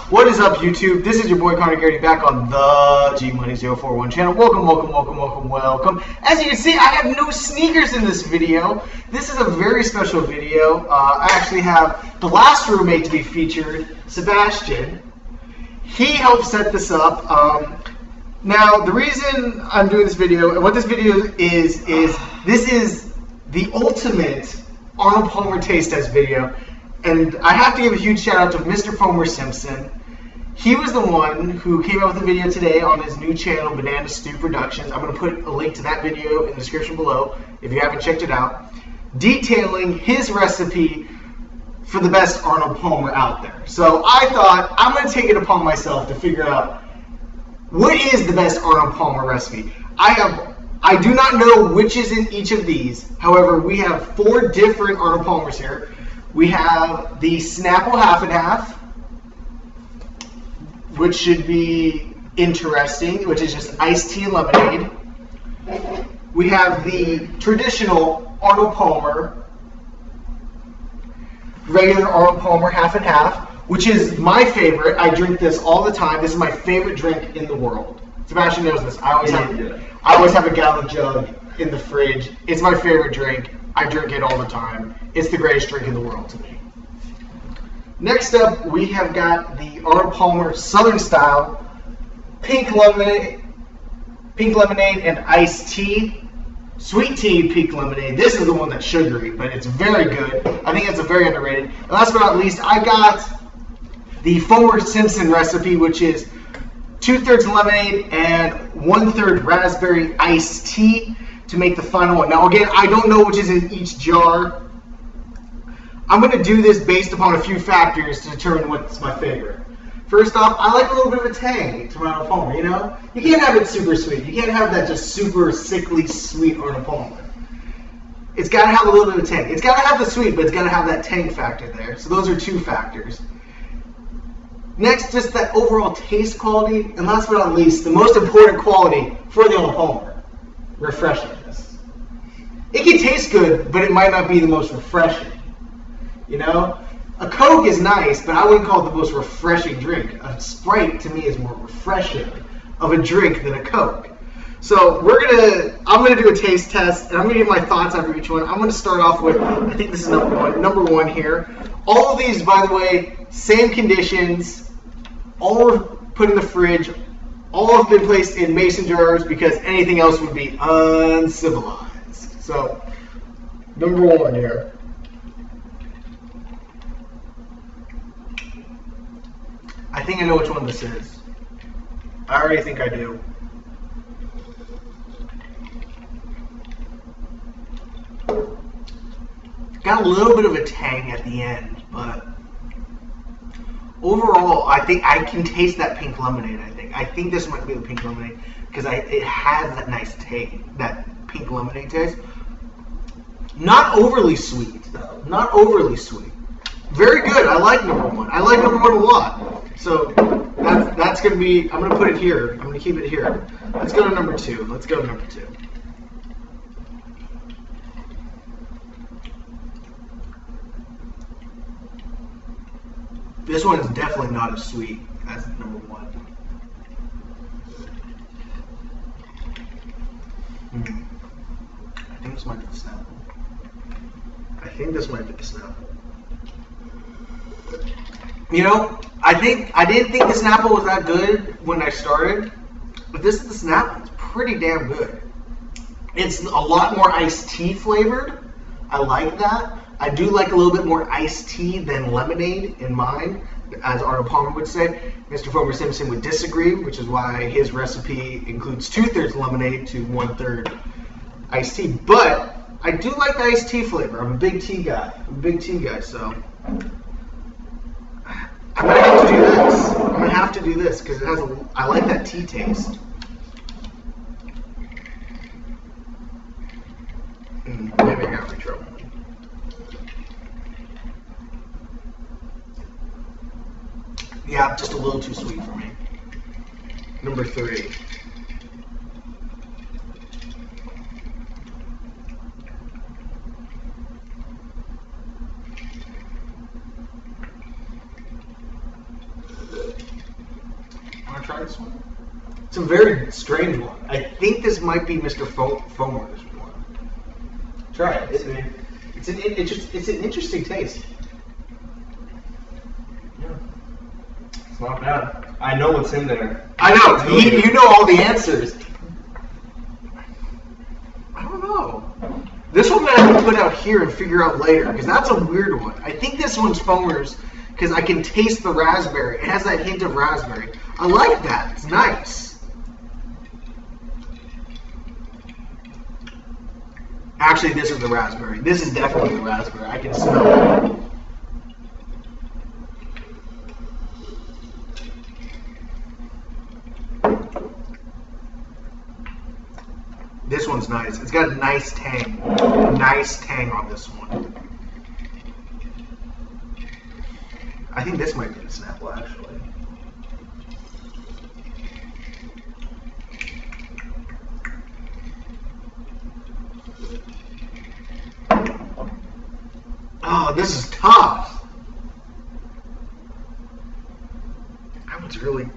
What is up, YouTube? This is your boy Connor Garrity back on the G-Money041 channel. Welcome. As you can see, I have no sneakers in this video. This is a very special video. I actually have the last roommate to be featured, Sebastian. He helped set this up. Now, the reason I'm doing this video, and what this video is this is the ultimate Arnold Palmer taste test video. And I have to give a huge shout out to Mr. Palmer Simpson. He was the one who came up with the video today on his new channel, Banana Stew Productions. I'm going to put a link to that video in the description below if you haven't checked it out, detailing his recipe for the best Arnold Palmer out there. So I thought I'm going to take it upon myself to figure out what is the best Arnold Palmer recipe. I do not know which is in each of these. However, we have 4 different Arnold Palmers here. We have the Snapple half and half, which should be interesting, which is just iced tea and lemonade. We have the traditional Arnold Palmer, regular Arnold Palmer half and half, which is my favorite. I drink this all the time. This is my favorite drink in the world. Sebastian knows this. I always have a gallon jug in the fridge. It's my favorite drink. I drink it all the time. It's the greatest drink in the world to me. Next up, we have got the Arnold Palmer Southern Style pink lemonade and iced tea. Sweet tea pink lemonade. This is the one that's sugary, but it's very good. I think it's a very underrated. And last but not least, I got the Palmer Simpson recipe, which is 2/3 lemonade and 1/3 raspberry iced tea to make the final one. Now again, I don't know which is in each jar. I'm going to do this based upon a few factors to determine what's my favorite. First off, I like a little bit of a tang to Arnold Palmer, you know? You can't have it super sweet. You can't have that just super sickly sweet Arnold Palmer. It's got to have a little bit of tang. It's got to have the sweet, but it's got to have that tang factor there. So those are 2 factors. Next, just that overall taste quality. And last but not least, the most important quality for the Arnold Palmer, refreshingness. It can taste good, but it might not be the most refreshing. You know, a Coke is nice, but I wouldn't call it the most refreshing drink. A Sprite to me is more refreshing of a drink than a Coke. So I'm gonna do a taste test, and I'm gonna give my thoughts after each one. I'm gonna start off with, I think this is number one here. All of these, by the way, same conditions, all are put in the fridge, all have been placed in mason jars because anything else would be uncivilized. So, number 1 here. I think I know which one this is. I already think I do. Got a little bit of a tang at the end, but overall, I think I can taste that pink lemonade. I think this might be the pink lemonade because it has that nice taste, that pink lemonade taste. Not overly sweet, though. Not overly sweet. Very good. I like number 1. I like number 1 a lot. So that's going to be, I'm going to put it here. I'm going to keep it here. Let's go to number 2. Let's go to number 2. This one is definitely not as sweet as number 1. I think this might be the Snapple. You know, I didn't think the Snapple was that good when I started, but this is the Snapple. It's pretty damn good. It's a lot more iced tea flavored. I like that. I do like a little bit more iced tea than lemonade in mine, as Arnold Palmer would say. Mr. Palmer Simpson would disagree, which is why his recipe includes 2/3 lemonade to 1/3 iced tea. But I do like the iced tea flavor. I'm a big tea guy. So I'm gonna have to do this. Because I like that tea taste. Maybe I got in trouble. Yeah, just a little too sweet for me. Number 3. try this one? It's a very strange one. I think this might be Mr. Foamer. This one. Try it. It's an interesting taste. Yeah. It's not bad. I know what's in there. I know. You know all the answers. I don't know. This one I have to put out here and figure out later, because that's a weird one. I think this one's Foamer's, because I can taste the raspberry. It has that hint of raspberry. I like that. It's nice. Actually, this is the raspberry. This is definitely the raspberry. I can smell it. This one's nice. It's got a nice tang. Nice tang on this one. I think this might be the Snapple, actually. Oh, this is tough. That one's really...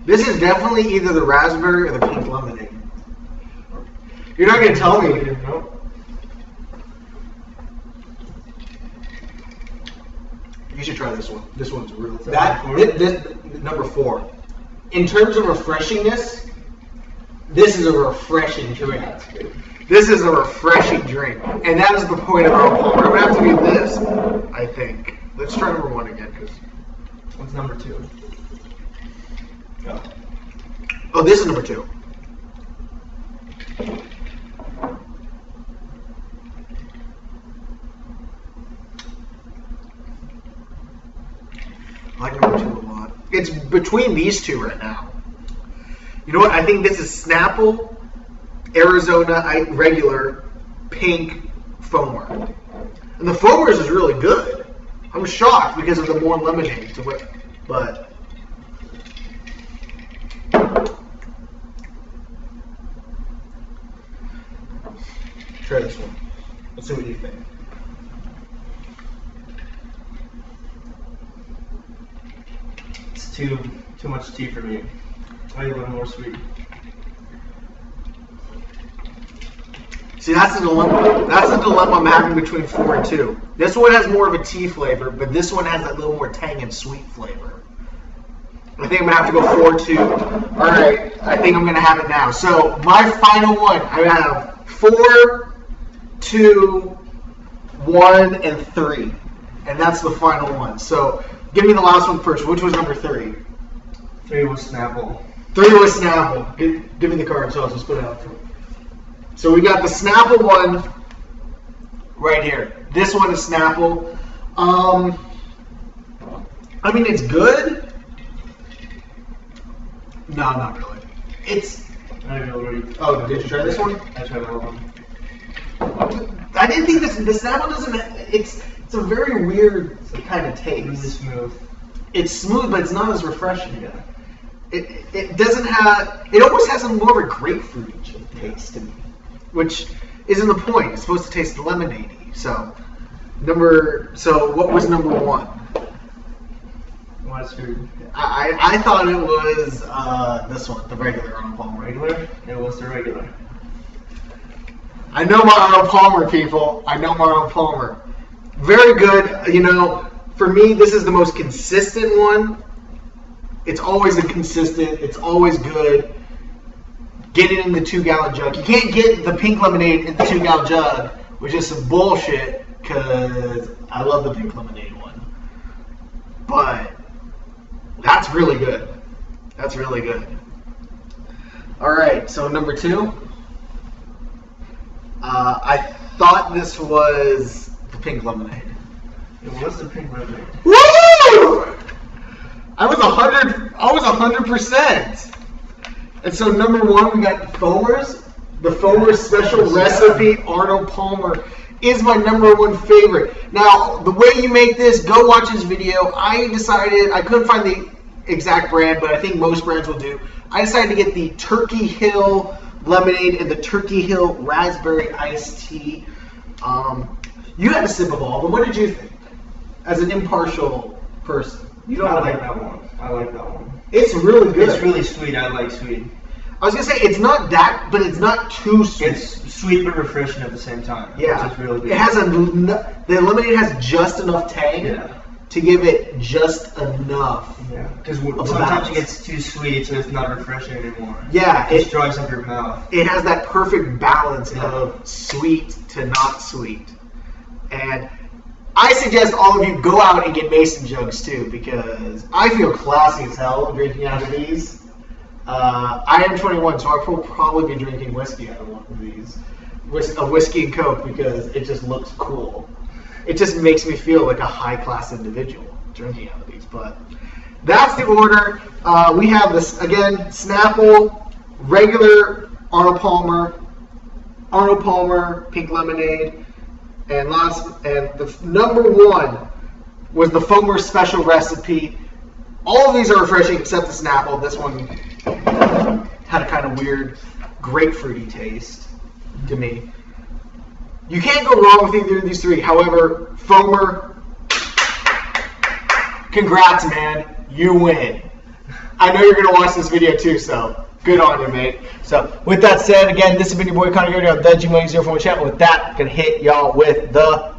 This is definitely either the raspberry or the pink lemonade. You're not going to tell me. You should try this one. This one's really good. Number 4. In terms of refreshingness, this is a refreshing drink. This is a refreshing drink. And that is the point of Arnold Palmer. I'm going to have to do this, I think. Let's try number 1 again. What's number 2? Oh, this is number 2. I like number 2 a lot. It's between these two right now. You know what? I think this is Snapple, Arizona regular, pink Foamer. And the Foamer's is really good. I'm shocked because of the more lemonade to it, but... Try this one. Let's see what you think. It's too much tea for me. I need a little more sweet. See, that's the dilemma. That's the dilemma I'm having between 4 and 2. This one has more of a tea flavor, but this one has that little more tang and sweet flavor. I think I'm going to have to go 4-2. All right, I think I'm going to have it now. So my final one, I have 4, 2, 1, and 3. And that's the final one. So give me the last one first. Which was number 3? 3 was Snapple. 3 was Snapple. Give me the card, so I'll just put it out for you. So we got the Snapple one right here. This one is Snapple. I mean, it's good. No, not really. It's... Oh, did you try this one? I tried all of them. I didn't think the Snapple doesn't... It's a very weird kind of taste. Really smooth. It's smooth, but it's not as refreshing. Yeah. It doesn't have... It almost has a more of a grapefruit taste to me, which isn't the point. It's supposed to taste lemonade-y. So what was number 1? What's food? I thought it was this one, the regular Arnold Palmer. Regular? It was the regular. I know my Arnold Palmer, people. I know my Arnold Palmer. Very good. You know, for me, this is the most consistent one. It's always it's always good. Get it in the 2-gallon jug. You can't get the pink lemonade in the 2-gallon jug, which is some bullshit, because I love the pink lemonade one. But that's really good. That's really good. All right, so number 2. I thought this was the pink lemonade. It was the pink lemonade. Woo! I was 100%. And so number 1, we got the Foamer's. The Foamer's special recipe, Arnold Palmer, is my number 1 favorite. Now, the way you make this, go watch this video. I decided, I couldn't find the exact brand, but I think most brands will do. I decided to get the Turkey Hill lemonade and the Turkey Hill raspberry iced tea. You had a sip of all, but what did you think? As an impartial person. You I don't like that one. I like that one. It's really good. It's really sweet. I like sweet. I was gonna say it's not that, but it's not too sweet. It's sweet but refreshing at the same time. Yeah, Which is really good. it has the lemonade has just enough tang to give it just enough. Yeah, because of a sometimes balance. it gets too sweet, so it's not refreshing anymore. Yeah, It just dries up your mouth. it has that perfect balance of sweet to not sweet. And I suggest all of you go out and get mason jugs too, because I feel classy as hell drinking out of these. I am 21, so I will probably be drinking whiskey out of one of these. A whiskey and Coke, because it just looks cool. It just makes me feel like a high-class individual drinking out of these. But that's the order. We have this, again, Snapple, regular Arnold Palmer, pink lemonade, and the number one was the Foamer special recipe. All of these are refreshing except the Snapple. This one had a kind of weird grapefruity taste to me. You can't go wrong with either of these three. However, Foamer, congrats, man. You win. I know you're going to watch this video too, so good on you, mate. So, with that said, again, this has been your boy Connor here on the G Money 041 channel. With that, going to hit y'all with the